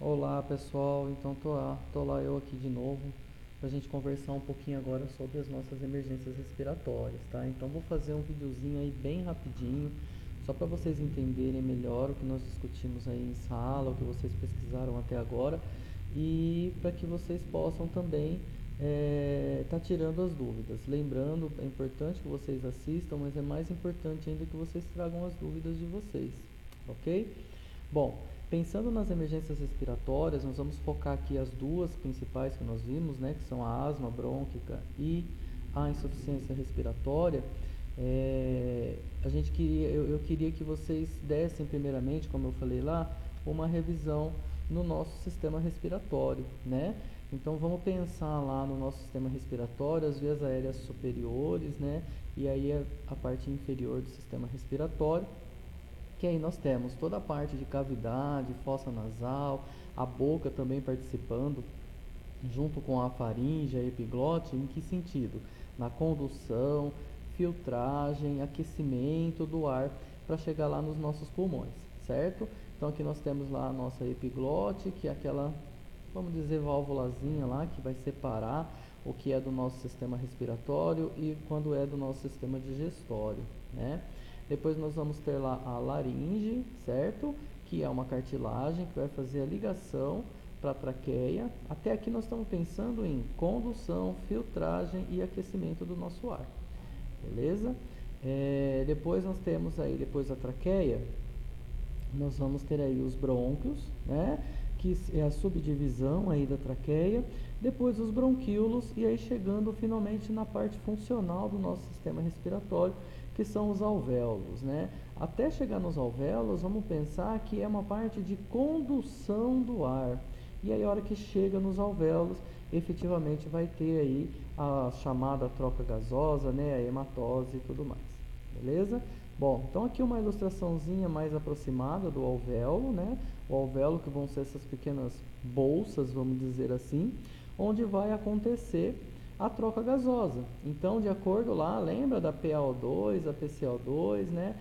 Olá pessoal, então tô lá eu aqui de novo para a gente conversar um pouquinho agora sobre as nossas emergências respiratórias, tá? Então vou fazer um videozinho aí bem rapidinho, só para vocês entenderem melhor o que nós discutimos aí em sala, o que vocês pesquisaram até agora e para que vocês possam também tá tirando as dúvidas. Lembrando, é importante que vocês assistam, mas é mais importante ainda que vocês tragam as dúvidas de vocês, ok? Bom, pensando nas emergências respiratórias, nós vamos focar aqui as duas principais que nós vimos, né, que são a asma brônquica e a insuficiência respiratória. Eu queria que vocês dessem primeiramente, como eu falei lá, uma revisão no nosso sistema respiratório, né? Então vamos pensar lá no nosso sistema respiratório, as vias aéreas superiores, né? E aí a parte inferior do sistema respiratório, que aí nós temos toda a parte de cavidade, fossa nasal, a boca também participando, junto com a faringe, a epiglote. Em que sentido? Na condução, filtragem, aquecimento do ar para chegar lá nos nossos pulmões, certo? Então aqui nós temos lá a nossa epiglote, que é aquela, vamos dizer, válvulazinha lá que vai separar o que é do nosso sistema respiratório e quando é do nosso sistema digestório, né? Depois nós vamos ter lá a laringe, certo? Que é uma cartilagem que vai fazer a ligação para a traqueia. Até aqui nós estamos pensando em condução, filtragem e aquecimento do nosso ar, beleza? Depois nós temos aí, depois da traqueia, nós vamos ter aí os brônquios, né? Que é a subdivisão aí da traqueia. Depois os bronquíolos e aí chegando finalmente na parte funcional do nosso sistema respiratório, que são os alvéolos, né? Até chegar nos alvéolos, vamos pensar que é uma parte de condução do ar. E aí, a hora que chega nos alvéolos, efetivamente vai ter aí a chamada troca gasosa, né? A hematose e tudo mais, beleza? Bom, então aqui uma ilustraçãozinha mais aproximada do alvéolo, né? O alvéolo que vão ser essas pequenas bolsas, vamos dizer assim, onde vai acontecer a troca gasosa. Então, de acordo lá, lembra da PaO2, a PCO2, né?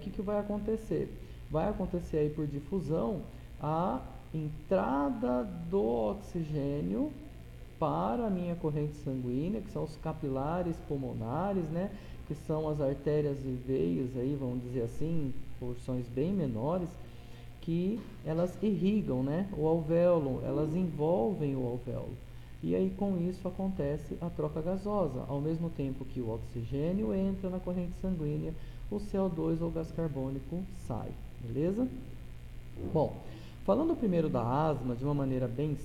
Que vai acontecer? Vai acontecer aí por difusão a entrada do oxigênio para a minha corrente sanguínea, que são os capilares pulmonares, né? Que são as artérias e veias aí, vamos dizer assim, porções bem menores, que elas irrigam, né, o alvéolo, elas envolvem o alvéolo. E aí com isso acontece a troca gasosa, ao mesmo tempo que o oxigênio entra na corrente sanguínea, o CO2 ou gás carbônico sai, beleza? Bom, falando primeiro da asma de uma maneira bem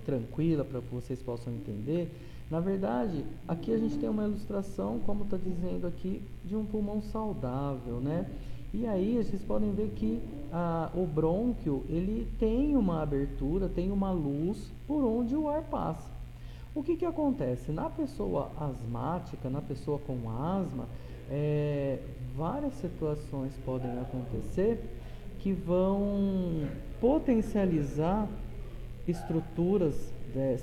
tranquila para que vocês possam entender, na verdade, aqui a gente tem uma ilustração, como está dizendo aqui, de um pulmão saudável, né? E aí vocês podem ver que o brônquio, ele tem uma abertura, tem uma luz por onde o ar passa. O que acontece? Na pessoa asmática, na pessoa com asma, várias situações podem acontecer que vão potencializar estruturas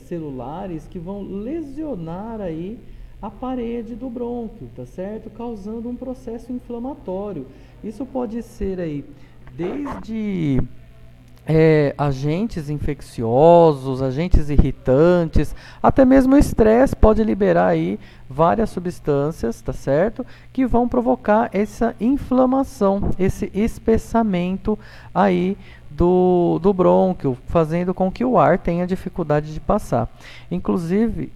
celulares que vão lesionar aí a parede do brônquio, tá certo? Causando um processo inflamatório. Isso pode ser aí desde agentes infecciosos, agentes irritantes, até mesmo o estresse pode liberar aí várias substâncias, tá certo? Que vão provocar essa inflamação, esse espessamento aí do brônquio, fazendo com que o ar tenha dificuldade de passar. Inclusive,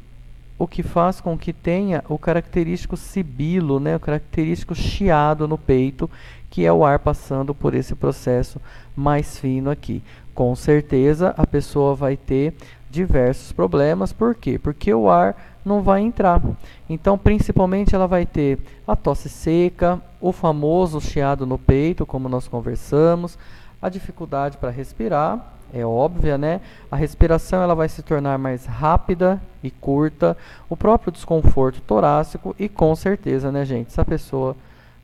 o que faz com que tenha o característico sibilo, né, o característico chiado no peito, que é o ar passando por esse processo mais fino aqui. Com certeza a pessoa vai ter diversos problemas. Por quê? Porque o ar não vai entrar. Então, principalmente, ela vai ter a tosse seca, o famoso chiado no peito, como nós conversamos, a dificuldade para respirar, é óbvia, né? A respiração ela vai se tornar mais rápida e curta, o próprio desconforto torácico e com certeza, né, gente, essa pessoa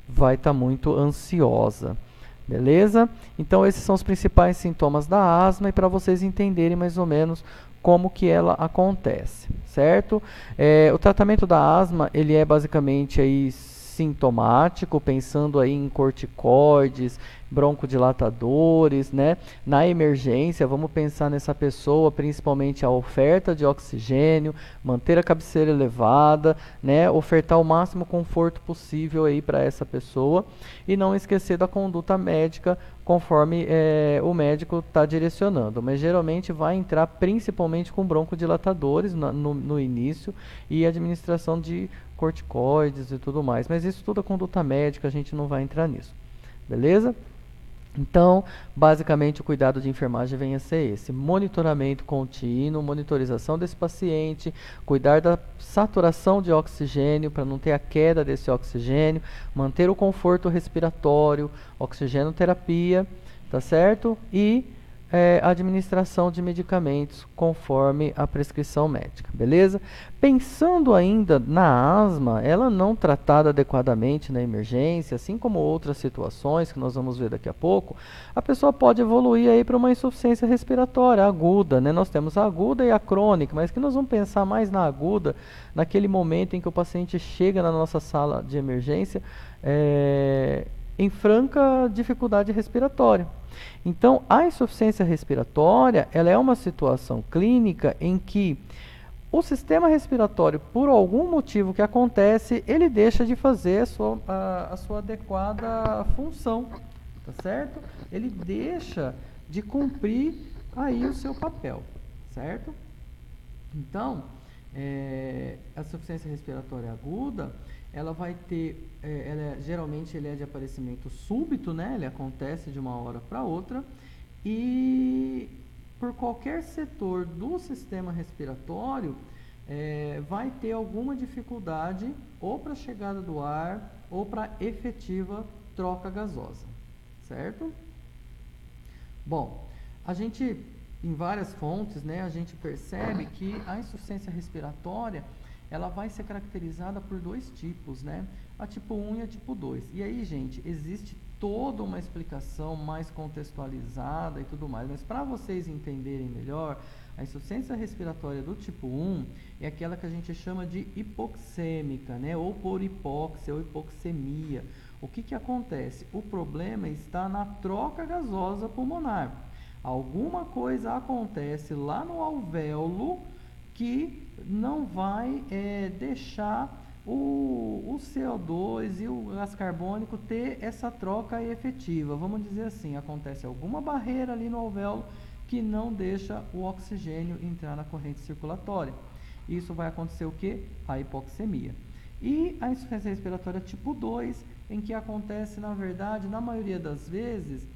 vai estar muito ansiosa, beleza? Então esses são os principais sintomas da asma e para vocês entenderem mais ou menos como que ela acontece, certo? O tratamento da asma ele é basicamente aí sintomático, pensando aí em corticoides, broncodilatadores, né? Na emergência, vamos pensar nessa pessoa, principalmente a oferta de oxigênio, manter a cabeceira elevada, né? Ofertar o máximo conforto possível aí para essa pessoa e não esquecer da conduta médica conforme o médico está direcionando, mas geralmente vai entrar principalmente com broncodilatadores no início e administração de corticoides e tudo mais, mas isso tudo é conduta médica, a gente não vai entrar nisso, beleza? Então, basicamente, o cuidado de enfermagem vem a ser esse: monitoramento contínuo, monitorização desse paciente, cuidar da saturação de oxigênio para não ter a queda desse oxigênio, manter o conforto respiratório, oxigenoterapia, tá certo? E administração de medicamentos conforme a prescrição médica, beleza? Pensando ainda na asma, ela não tratada adequadamente na emergência, assim como outras situações que nós vamos ver daqui a pouco, a pessoa pode evoluir aí para uma insuficiência respiratória aguda, né? Nós temos a aguda e a crônica, mas que nós vamos pensar mais na aguda, naquele momento em que o paciente chega na nossa sala de emergência em franca dificuldade respiratória. Então, a insuficiência respiratória, ela é uma situação clínica em que o sistema respiratório, por algum motivo que acontece, ele deixa de fazer a sua adequada função, tá certo? Ele deixa de cumprir aí o seu papel, certo? Então, a insuficiência respiratória aguda, ela vai ter, geralmente ele é de aparecimento súbito, né? Ele acontece de uma hora para outra e por qualquer setor do sistema respiratório vai ter alguma dificuldade ou para a chegada do ar ou para efetiva troca gasosa, certo? Bom, a gente, em várias fontes, né, a gente percebe que a insuficiência respiratória ela vai ser caracterizada por dois tipos, né? A tipo 1 e a tipo 2. E aí, gente, existe toda uma explicação mais contextualizada e tudo mais, mas para vocês entenderem melhor, a insuficiência respiratória do tipo 1 é aquela que a gente chama de hipoxêmica, né? Ou por hipóxia ou hipoxemia. O que acontece? O problema está na troca gasosa pulmonar. Alguma coisa acontece lá no alvéolo que não vai deixar o CO2 e o gás carbônico ter essa troca efetiva. Vamos dizer assim, acontece alguma barreira ali no alvéolo que não deixa o oxigênio entrar na corrente circulatória. Isso vai acontecer o quê? A hipoxemia. E a insuficiência respiratória tipo 2, em que acontece, na verdade, na maioria das vezes,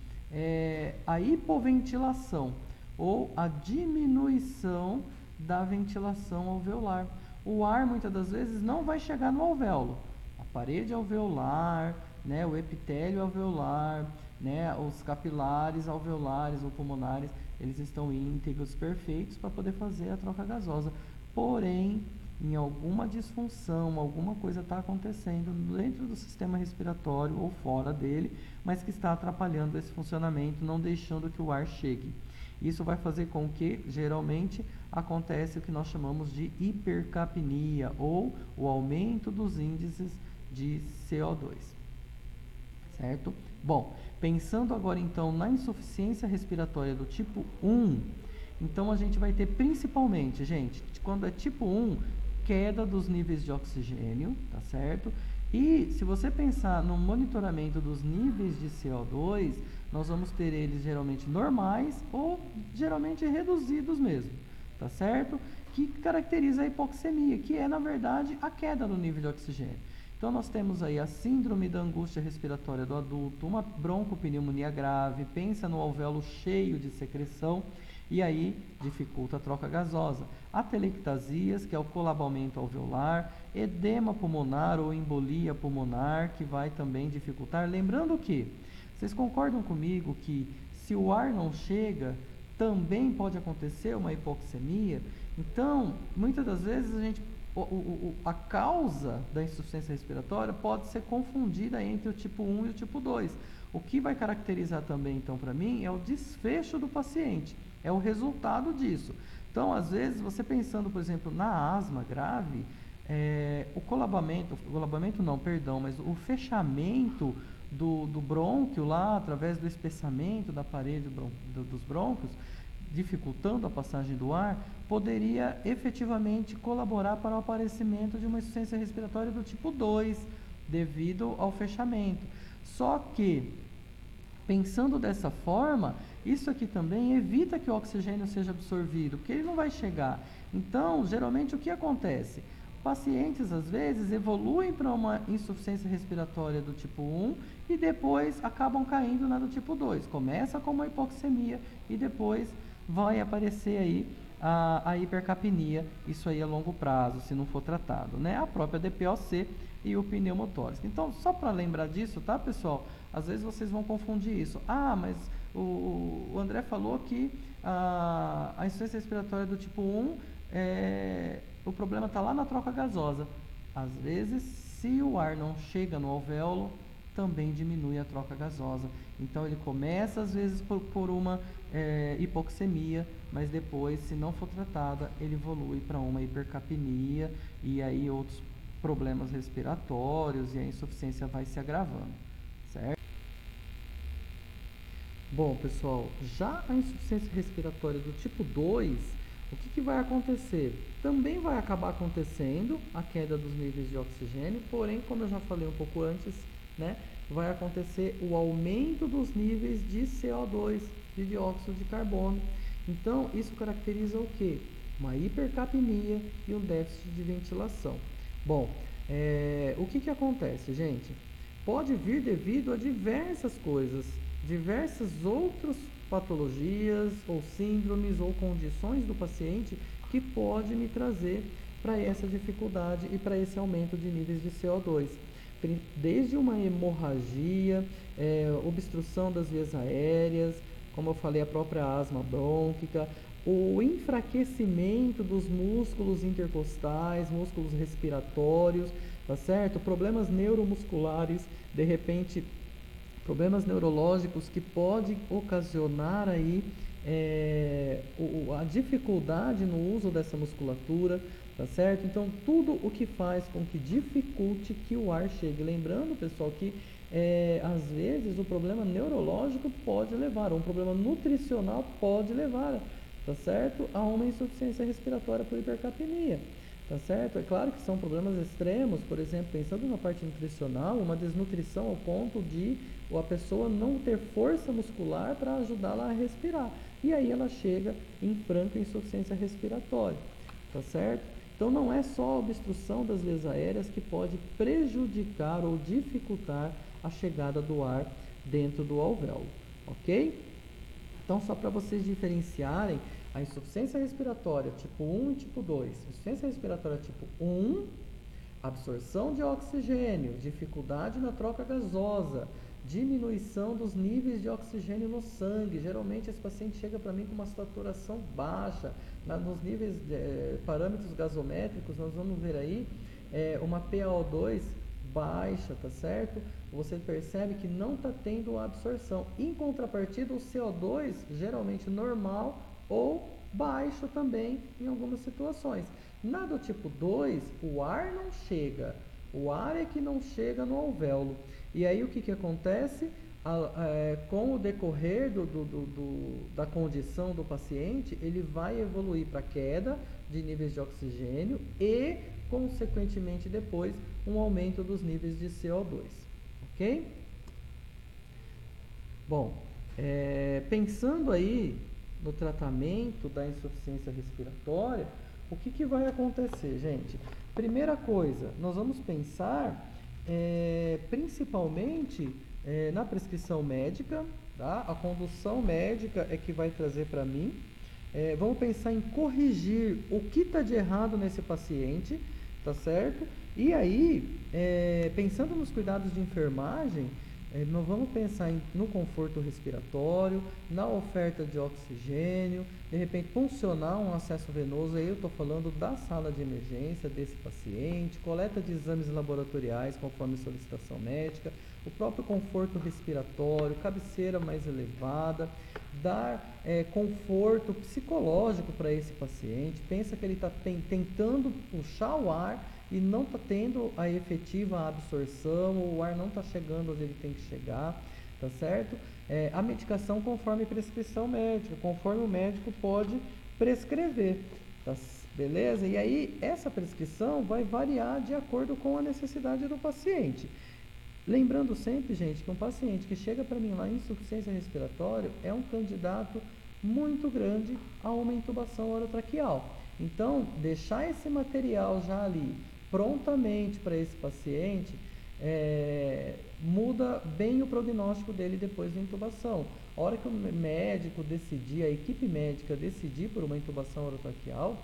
a hipoventilação ou a diminuição da ventilação alveolar. O ar, muitas das vezes, não vai chegar no alvéolo. A parede alveolar, né, o epitélio alveolar, né, os capilares alveolares ou pulmonares, eles estão íntegros, perfeitos para poder fazer a troca gasosa. Porém, em alguma disfunção, alguma coisa está acontecendo dentro do sistema respiratório ou fora dele, mas que está atrapalhando esse funcionamento, não deixando que o ar chegue. Isso vai fazer com que, geralmente, acontece o que nós chamamos de hipercapnia, ou o aumento dos índices de CO2. Certo? Bom, pensando agora então na insuficiência respiratória do tipo 1, então a gente vai ter principalmente, gente, quando é tipo 1, queda dos níveis de oxigênio, tá certo? E se você pensar no monitoramento dos níveis de CO2, nós vamos ter eles geralmente normais ou geralmente reduzidos mesmo, tá certo? Que caracteriza a hipoxemia, que é na verdade a queda no nível de oxigênio. Então nós temos aí a síndrome da angústia respiratória do adulto, uma broncopneumonia grave, pensa no alvéolo cheio de secreção e aí dificulta a troca gasosa. Atelectasias, que é o colabamento alveolar, edema pulmonar ou embolia pulmonar, que vai também dificultar. Lembrando que, vocês concordam comigo que se o ar não chega, também pode acontecer uma hipoxemia? Então, muitas das vezes a causa da insuficiência respiratória pode ser confundida entre o tipo 1 e o tipo 2. O que vai caracterizar também, então, para mim, é o desfecho do paciente, é o resultado disso. Então, às vezes, você pensando, por exemplo, na asma grave, o fechamento do brônquio lá, através do espessamento da parede dos brônquios, dificultando a passagem do ar, poderia efetivamente colaborar para o aparecimento de uma insuficiência respiratória do tipo 2, devido ao fechamento. Só que, pensando dessa forma, isso aqui também evita que o oxigênio seja absorvido, porque ele não vai chegar. Então, geralmente, o que acontece? Pacientes, às vezes, evoluem para uma insuficiência respiratória do tipo 1 e depois acabam caindo na do tipo 2. Começa com uma hipoxemia e depois vai aparecer aí a hipercapnia, isso aí a longo prazo, se não for tratado, né? A própria DPOC e o pneumotórax. Então, só para lembrar disso, tá, pessoal? Às vezes vocês vão confundir isso. Ah, mas o André falou que a insuficiência respiratória do tipo 1, o problema está lá na troca gasosa. Às vezes, se o ar não chega no alvéolo, também diminui a troca gasosa. Então, ele começa, às vezes, por uma hipoxemia, mas depois, se não for tratada, ele evolui para uma hipercapnia e aí outros problemas respiratórios e a insuficiência vai se agravando, certo? Bom, pessoal, já a insuficiência respiratória do tipo 2, o que vai acontecer? Também vai acabar acontecendo a queda dos níveis de oxigênio, porém, como eu já falei um pouco antes, né, vai acontecer o aumento dos níveis de CO2, de dióxido de carbono. Então, isso caracteriza o quê? Uma hipercapnia e um déficit de ventilação. Bom, o que acontece, gente? Pode vir devido a diversas coisas, diversas outras patologias ou síndromes ou condições do paciente que pode me trazer para essa dificuldade e para esse aumento de níveis de CO2. Desde uma hemorragia, obstrução das vias aéreas, como eu falei, a própria asma brônquica, o enfraquecimento dos músculos intercostais, músculos respiratórios, tá certo? Problemas neuromusculares, de repente, problemas neurológicos que podem ocasionar aí a dificuldade no uso dessa musculatura, tá certo? Então, tudo o que faz com que dificulte que o ar chegue. Lembrando, pessoal, que às vezes o problema neurológico pode levar, ou um problema nutricional pode levar, tá certo? A uma insuficiência respiratória por hipercapnia, tá certo? É claro que são problemas extremos, por exemplo, pensando na parte nutricional, uma desnutrição ao ponto de a pessoa não ter força muscular para ajudá-la a respirar. E aí ela chega em franca insuficiência respiratória, tá certo? Então não é só a obstrução das vias aéreas que pode prejudicar ou dificultar a chegada do ar dentro do alvéolo, ok? Então, só para vocês diferenciarem a insuficiência respiratória tipo 1 e tipo 2. Insuficiência respiratória tipo 1, absorção de oxigênio, dificuldade na troca gasosa, diminuição dos níveis de oxigênio no sangue. Geralmente esse paciente chega para mim com uma saturação baixa, nos níveis parâmetros gasométricos, nós vamos ver aí uma PaO2 baixa, tá certo? Você percebe que não está tendo a absorção. Em contrapartida, o CO2 geralmente normal ou baixo também em algumas situações. Na do tipo 2, o ar não chega, o ar é que não chega no alvéolo. E aí o que acontece? Com o decorrer da condição do paciente, ele vai evoluir para queda de níveis de oxigênio e, consequentemente, depois, um aumento dos níveis de CO2. Ok? Bom, pensando aí no tratamento da insuficiência respiratória, o que vai acontecer, gente? Primeira coisa, nós vamos pensar principalmente na prescrição médica, tá? A condução médica é que vai trazer para mim. Vamos pensar em corrigir o que está de errado nesse paciente, tá certo? E aí, pensando nos cuidados de enfermagem, nós vamos pensar no conforto respiratório, na oferta de oxigênio, de repente puncionar um acesso venoso, aí eu estou falando da sala de emergência desse paciente, coleta de exames laboratoriais conforme solicitação médica, o próprio conforto respiratório, cabeceira mais elevada, dar conforto psicológico para esse paciente. Pensa que ele está tentando puxar o ar e não está tendo a efetiva absorção, o ar não está chegando onde ele tem que chegar, tá certo? A medicação conforme prescrição médica, conforme o médico pode prescrever, tá, beleza? E aí, essa prescrição vai variar de acordo com a necessidade do paciente. Lembrando sempre, gente, que um paciente que chega para mim lá em insuficiência respiratória é um candidato muito grande a uma intubação orotraqueal. Então, deixar esse material já ali prontamente para esse paciente muda bem o prognóstico dele depois da intubação. A hora que o médico decidir, a equipe médica decidir por uma intubação orotraqueal,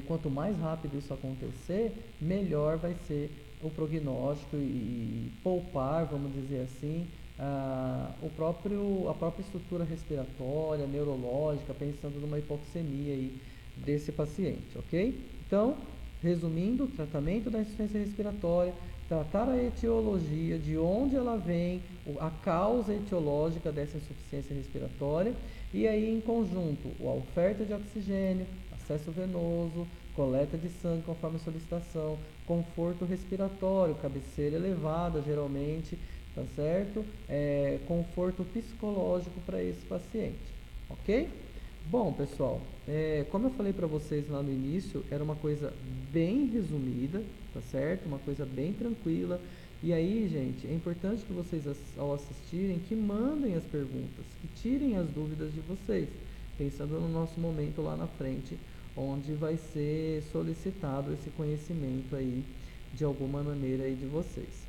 quanto mais rápido isso acontecer, melhor vai ser o prognóstico e poupar, vamos dizer assim, a própria estrutura respiratória, neurológica, pensando numa hipoxemia aí desse paciente, ok? Então, resumindo, tratamento da insuficiência respiratória, tratar a etiologia, de onde ela vem, a causa etiológica dessa insuficiência respiratória, e aí em conjunto, a oferta de oxigênio, acesso venoso, coleta de sangue conforme a solicitação, conforto respiratório, cabeceira elevada geralmente, tá certo? Conforto psicológico para esse paciente, ok? Bom, pessoal, como eu falei para vocês lá no início, era uma coisa bem resumida, tá certo? Uma coisa bem tranquila. E aí, gente, é importante que vocês, ao assistirem, que mandem as perguntas, que tirem as dúvidas de vocês, pensando no nosso momento lá na frente, onde vai ser solicitado esse conhecimento aí, de alguma maneira aí de vocês.